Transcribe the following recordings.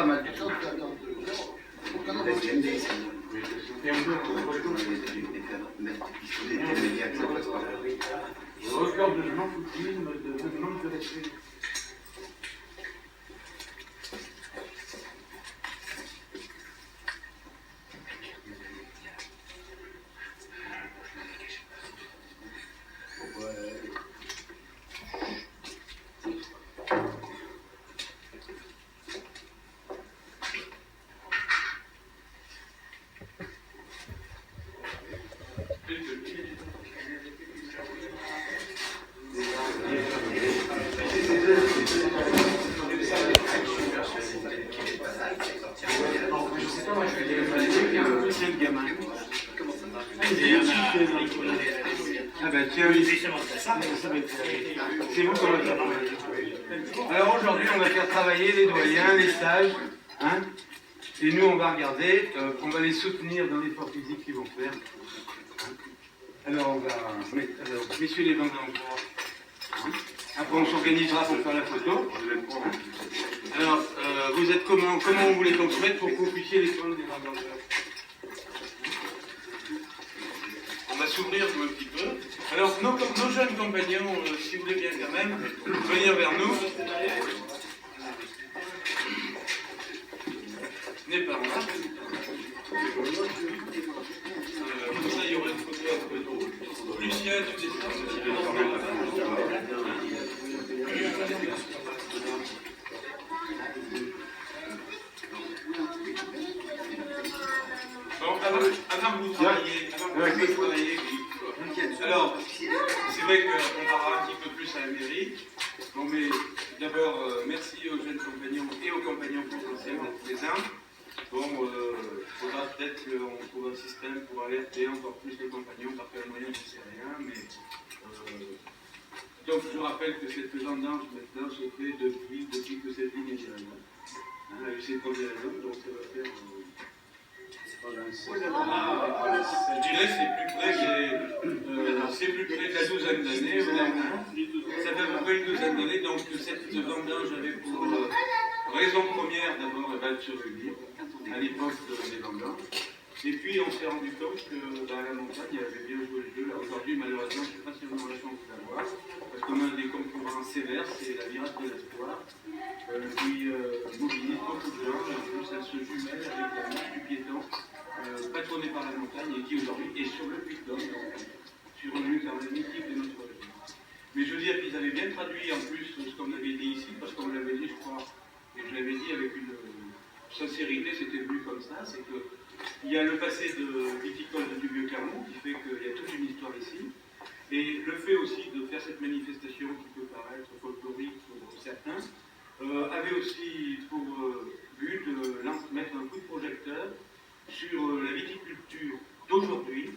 pas mal du tout. C'est vous qu'on va faire. Alors aujourd'hui, on va faire travailler les doyens, les stages, hein, et nous, on va regarder, on va les soutenir dans l'effort physique qu'ils vont faire. Alors, on va mettre, messieurs les vendanges, hein. Après, on s'organisera pour faire la photo. Hein. Alors, vous êtes comment vous voulez qu'on se mette pour que vous puissiez les prendre des vendangeurs? On va s'ouvrir un petit peu. Alors, nos jeunes compagnons, si vous voulez bien quand même, venir vers nous. Venez par là. Comme ça, il y aura une photo à photo. Lucien, tu descends. Bon, avant que vous travailliez, alors, c'est vrai qu'on parlera un petit peu plus à la mairie. Bon, mais d'abord, merci aux jeunes compagnons et aux compagnons potentiels d'être présents. Bon, il faudra peut-être qu'on trouve un système pour alerter encore plus les compagnons par quel moyen, je ne sais rien, mais... donc, je rappelle que cette vendange maintenant se fait depuis que cette ligne est arrivée. Elle a eu ses premières raisons, donc ça va faire... je dirais c'est plus près de la douzaine d'années. Ça fait à peu près une douzaine d'années. Donc cette vendange avait pour raison première d'abord de survivre à l'époque des vendanges. Et puis on s'est rendu compte que dans la montagne, il y avait bien joué le jeu. Aujourd'hui, malheureusement, je ne sais pas si on a la chance d'avoir, parce qu'on a des concurrents sévères, c'est la virage de l'espoir, qui mobilise beaucoup de gens, et en plus elle se jumelle avec la marche du piéton, patronné par la montagne, et qui aujourd'hui est sur le Puy de Dôme, sur une lutte mythique de notre région. Mais je veux dire qu'ils avaient bien traduit en plus ce qu'on avait dit ici, parce qu'on l'avait dit, je crois, et je l'avais dit avec une sincérité, c'était venu comme ça, c'est que il y a le passé viticole du Vieux-Clermont qui fait qu'il y a toute une histoire ici. Et le fait aussi de faire cette manifestation qui peut paraître folklorique pour certains, avait aussi pour but de mettre un coup de projecteur sur la viticulture d'aujourd'hui,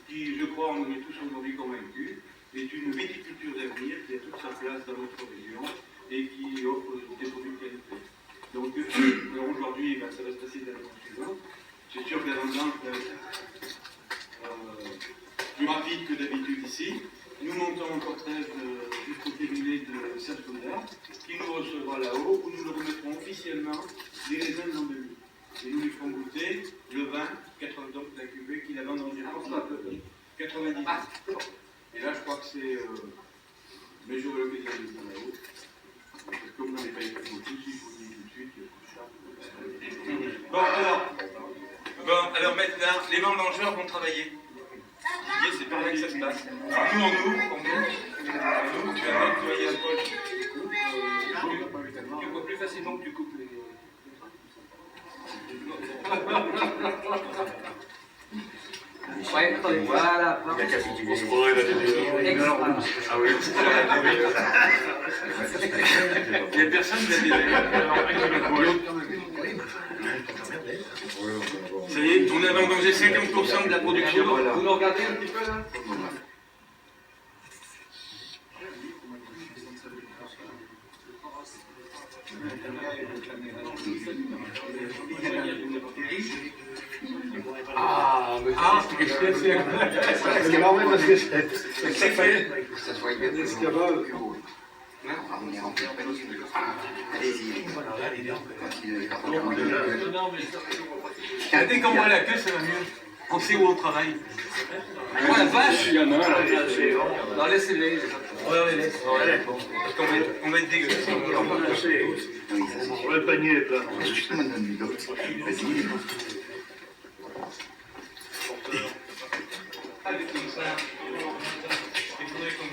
qui, je crois, on en est tous aujourd'hui convaincus, est une viticulture d'avenir qui a toute sa place dans notre région et qui offre des produits de qualité. Donc aujourd'hui, ça va se passer de la façon suivante. C'est sûr que la vendange va être plus rapide que d'habitude ici. Nous montons en cortège jusqu'au cabinet de Serge Gaudin, qui nous recevra là-haut, où nous leur remettrons officiellement des raisins dans de l'huile. Et nous lui ferons goûter le vin, 80 donc la cuvée qu'il a vendangé pour ça, 90. Et là, je crois que c'est... mais j'aurai l'occasion de le dire là-haut. Parce que comme on n'est pas été beaucoup, si je vous dis tout de suite, alors maintenant, les vendangeurs vont travailler. C'est par là que ça se passe. Alors nous, tu vas nettoyer un poche. Tu vois plus facilement que tu coupes les... Ouais, voilà. Il y a capitulé. On se croirait la télé. Ah oui. Il n'y a personne qui l'a dit. Ça y est, on a vendangé 50% de la production. Vous nous regardez un petit peu là? C'est marrant parce que c'est fait. Ça se voit bien. Allez-y. Dès qu'on voit la queue, ça va mieux. On sait où on travaille. Oh la vache! Il y en a un là. Non, laissez-les. Ouais, on les laisse. Parce qu'on va être dégueulasse. Oui, ça c'est sûr. Le panier est plein. Justement, donne-lui d'autres. Vas-y. Allez, comme ça. Il faudrait qu'on...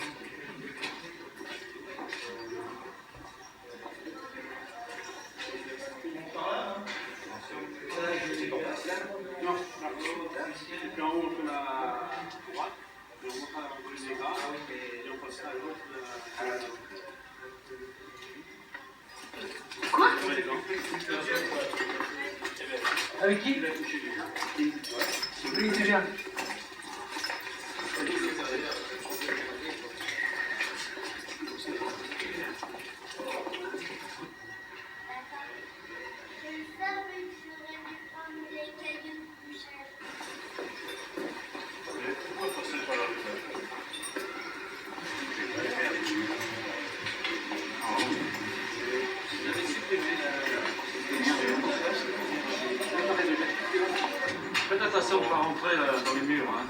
Avec qui? Oui, c'est bien. Faites attention de ne pas rentrer dans les murs. Hein.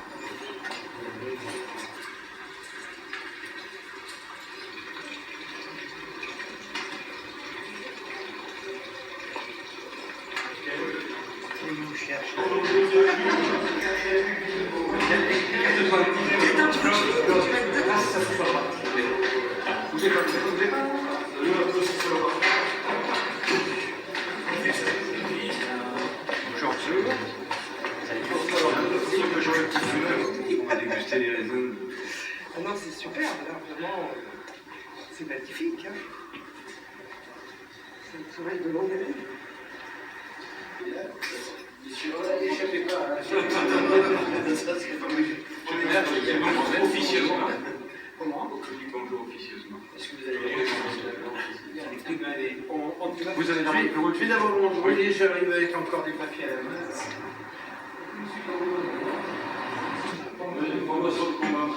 On va déguster les raisins. Ah non, c'est super, là, vraiment, c'est magnifique. Hein. C'est une soirée de longue année. Officieusement. Comment? Bonjour officieusement. Est-ce que vous avez Vous allez dans le bureau. Je vais d'abord m'envoyer, j'arrive avec encore des papiers à la main. Promotion de combat.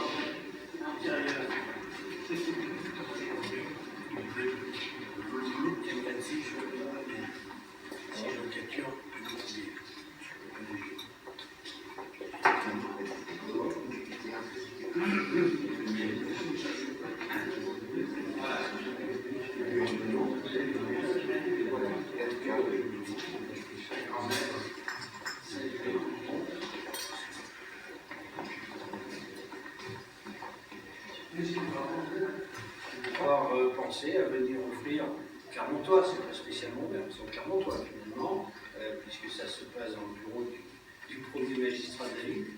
Pouvoir penser à venir offrir Clermontois, c'est pas spécialement bien, c'est Clermontois finalement, puisque ça se passe dans le bureau du premier magistrat de la ville,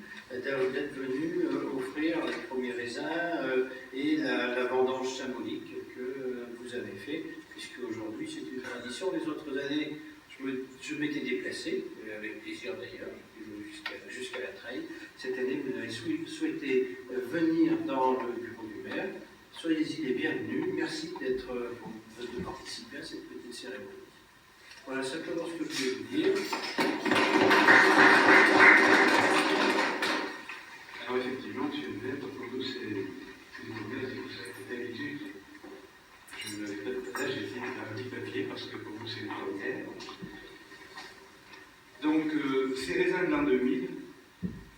d'être venu offrir les premiers raisins et la vendange symbolique que vous avez fait, puisque aujourd'hui c'est une tradition. Les autres années, je m'étais déplacé, avec plaisir d'ailleurs, jusqu'à la Treille. Cette année, vous avez souhaité venir dans le bureau du maire. Soyez-y les bienvenus. Merci de participer à cette petite cérémonie. Voilà simplement ce que je voulais vous dire. Alors effectivement, M. le maire, pour nous c'est une mauvaise, et vous savez que d'habitude, je ne l'avais pas de passage, j'ai essayé de faire un petit papier parce que pour vous c'est une première. Donc ces raisins de l'an 2000,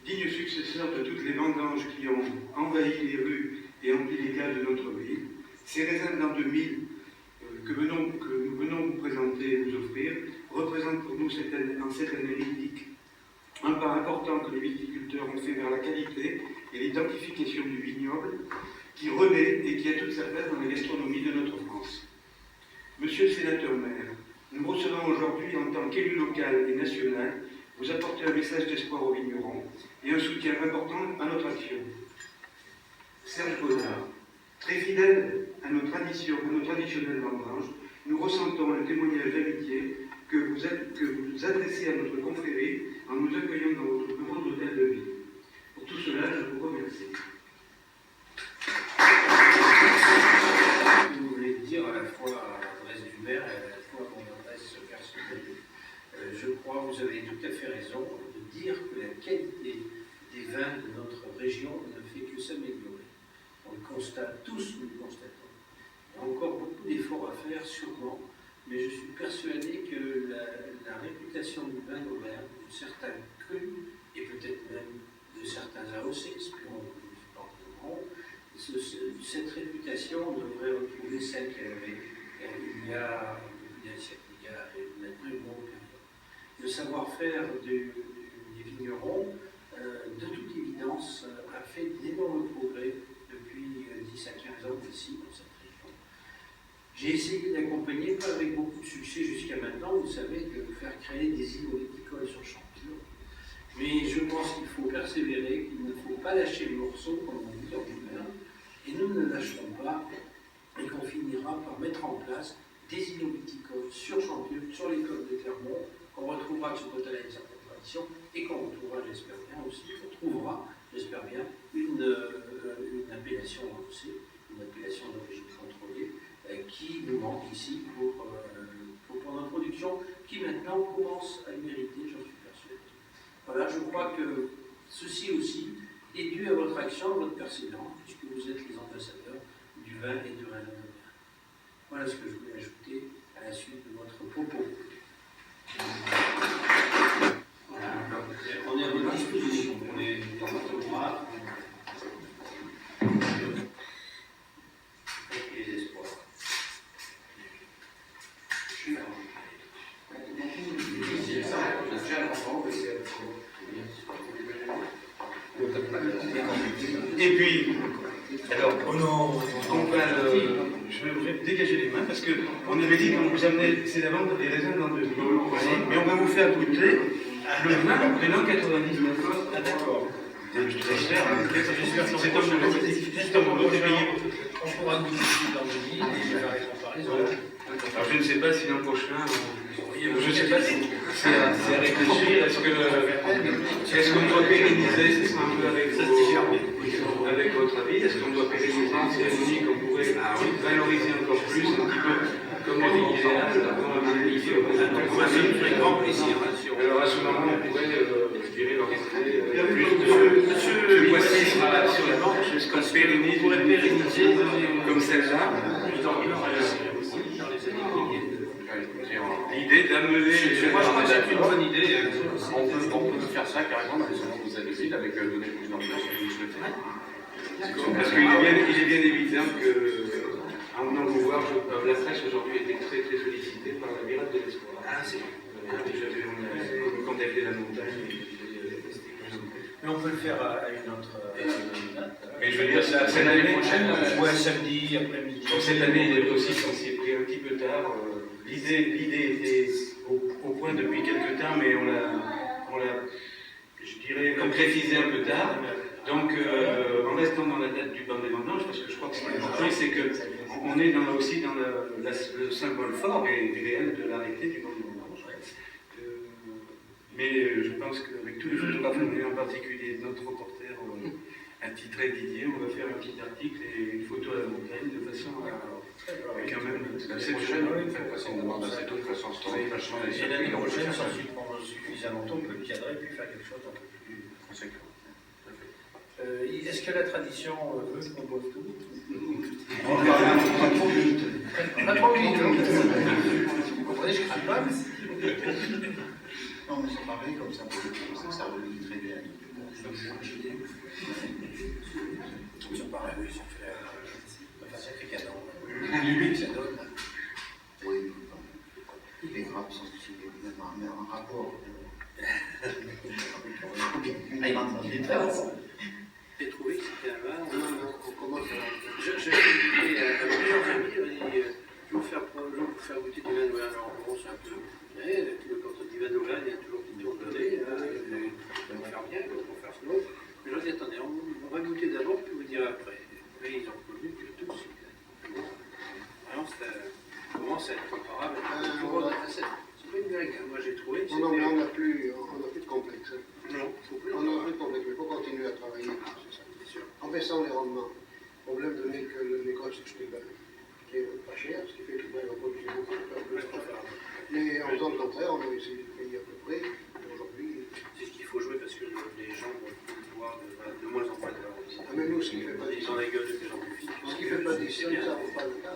dignes successeurs de toutes les vendanges qui ont envahi les rues et empli les caves de notre ville, ces raisins de l'an 2000 que nous venons vous présenter et vous offrir représentent pour nous en cette année mythique un pas important que les viticulteurs ont fait vers la qualité et l'identification du vignoble qui renaît et qui a toute sa place dans la gastronomie de notre France. Monsieur le sénateur maire, nous recevons aujourd'hui en tant qu'élu local et national vous apporter un message d'espoir aux vignerons et un soutien important à notre action. Serge Godard, très fidèle à nos traditionnelles vendanges, nous ressentons le témoignage d'amitié que vous adressez à notre confrérie en nous accueillant dans votre bureau d'hôtel de ville. Pour tout cela, je vous remercie. Je voulais dire à la fois à l'adresse du maire et à la fois à mon adresse personnelle. Je crois que vous avez tout à fait raison de dire que la qualité des vins de notre région ne fait que s'améliorer. On le constate, tous nous le constatons. encore beaucoup d'efforts à faire, sûrement, mais je suis persuadé que la réputation du vin d'Auvergne, de certains crus, et peut-être même de certains AOC, espérons que nous supporterons, cette réputation devrait retrouver celle qu'elle avait il y a maintenant une longue période. Le savoir-faire des vignerons, de toute évidence, a fait d'énormes progrès depuis 10 à 15 ans ici, dans cette région. J'ai essayé d'accompagner, pas avec beaucoup de succès jusqu'à maintenant, vous savez, de faire créer des îlots viticoles sur Championne. Mais je pense qu'il faut persévérer, qu'il ne faut pas lâcher le morceau, comme on dit en Auvergne, et nous ne lâcherons pas, et qu'on finira par mettre en place des îlots viticoles sur Championne, sur les côtes de Clermont, qu'on retrouvera de ce côté-là une certaine tradition, et qu'on retrouvera, j'espère bien aussi, j'espère bien, une appellation avancée, une appellation d'origine contrôlée, qui nous manque ici pour notre production, qui maintenant commence à le mériter, j'en suis persuadé. Voilà, je crois que ceci aussi est dû à votre action, à votre persévérance, puisque vous êtes les ambassadeurs du vin et du raisin d'Auvergne. Voilà ce que je voulais ajouter à la suite de votre propos. Voilà. On est à votre disposition, on est dans votre droit. Et les espoirs. Et puis, alors, oh non, je vais vous dégager les mains parce qu'on avait dit qu'on vous amenait, c'est la vente des raisins dans 2 jours. Mais on va vous faire goûter le vin de l'an 99. Ah d'accord. J'espère que c'est comme on pourra goûter dans le lit et faire les comparaisons. Alors je ne sais pas si l'an prochain, je ne sais pas si c'est à réfléchir, est-ce qu'on doit pérenniser, c'est un peu avec votre avis, est-ce qu'on doit pérenniser une cérémonie qu'on pourrait valoriser encore plus, un petit peu comme on dit idéal, avec grand plaisir. Alors à ce moment, on pourrait, je dirais, organiser plus de voici sur la manche, est-ce qu'on pourrait pérenniser comme celle-là? L'idée d'amener. Moi, je crois que c'est une bonne idée. On peut faire ça carrément dans les zones que vous avez dit, avec donner plus d'ambiance si vous le souhaitez. Parce qu'il est bien évident que, en venant vous voir, la presse aujourd'hui a été très très sollicitée par la Virale de l'Espoir. Ah, c'est vrai. On a contacté la montagne. Mais on peut le faire à une autre date. Mais je veux dire, c'est l'année prochaine. Ou un samedi après-midi. Donc cette année, il est aussi, on s'y est pris un petit peu tard. L'idée était au point depuis quelques temps, mais on l'a, je dirais, concrétisé un peu tard. Donc, en restant dans la date du banc des vendanges, parce que je crois que ce qui est important, c'est qu'on est aussi dans le symbole fort et réel de l'arrêté du banc des vendanges. Mais je pense qu'avec tous les photographes, en particulier notre reporter attitré Didier, on va faire un petit article et une photo à la montagne de façon à quand même. L'année prochaine, on fait passer une demande assez tôt de façon à se tourner vachement les et l'année prochaine, sans prendre suffisamment longtemps, on peut le cadrer puis faire quelque chose d'un peu plus conséquent. Est-ce que la tradition veut qu'on boive tout? Pas trop vite. Vous comprenez, je ne crains pas, mais non, mais c'est pareil, comme ça, ça relie très bien. ça paraît, oui, ça fait un sacré cadeau. Limite, ça donne. Oui, les grappes sont aussi un rapport. J'ai trouvé que c'était un vin. On commence à. J'ai invité à plusieurs amis, je vais vous faire goûter du vin d'Auvergne. Alors, on commence un peu. Quand on dit vin d'Auvergne, il y a toujours qui tourne le nez. Ça va faire bien, ça va faire slow. Mais je dis, attendez, on va goûter d'abord, puis vous direz après. Et ils ont connu que tous. Vraiment, ça commence à être comparable. C'est pas une blague, moi j'ai trouvé. Non, mais on n'a plus de complexe. Non, on n'a plus de complexe, mais il faut continuer à travailler. C'est ça. c'est sûr. En baissant les rendements. Le problème donné que l'école s'explique qui est pas cher, ce qui fait que on produit beaucoup de mais en faisant le contraire, on a essayé de payer à peu près. Aujourd'hui, c'est ce qu'il faut jouer parce que les gens vont voir de moins en moins de leur. Ah, mais nous, ce qui ne fait pas ils ont la gueule de plus en plus vite. Ce qui ne fait pas des ça ne vaut pas le cas.